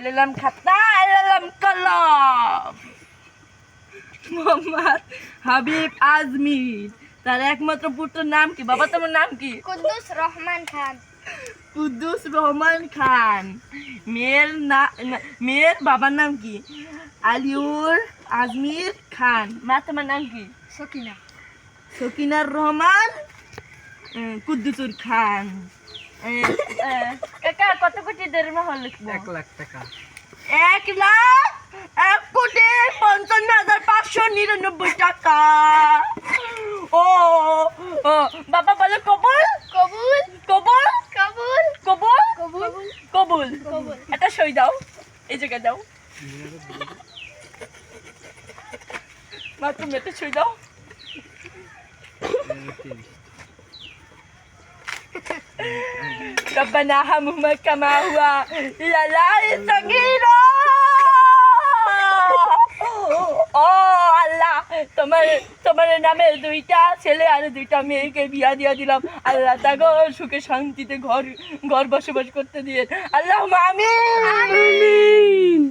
এলাম খাতা এলাম কলম। মোহাম্মদ হাবিব আজমির, তার একমাত্র পুত্রের নাম কি? বাবা তোমার নাম কি? কুদ্দুস রহমান খান। কুদ্দুস রহমান খান। মেয়ের বাবার নাম কি? আলিউর আজমির খান। মা তোমার নাম কি? সকিনা। সকিনার রহমান কুদ্দুসুর খান। কাকা কত কোটি মহল লিখবো? 1,00,000 টাকা। 1,51,599 টাকা। ও ও বাবা বলো কবুল কবুল কবুল কবুল কবুল কবুল কবুল। কবুল। একটা সই দাও, এই জায়গায় দাও। মা তুমি একটা সই দাও। ربنا ارحمهما كما هو لا صغيرا। ও আল্লাহ, তোমার নামে 2টা ছেলে আর 2টা মেয়েকে বিয়া দিয়া দিলাম। আল্লাহ তাগো সুখে শান্তিতে ঘর বসবাস করতে দিয়ে। আল্লাহ আমিন।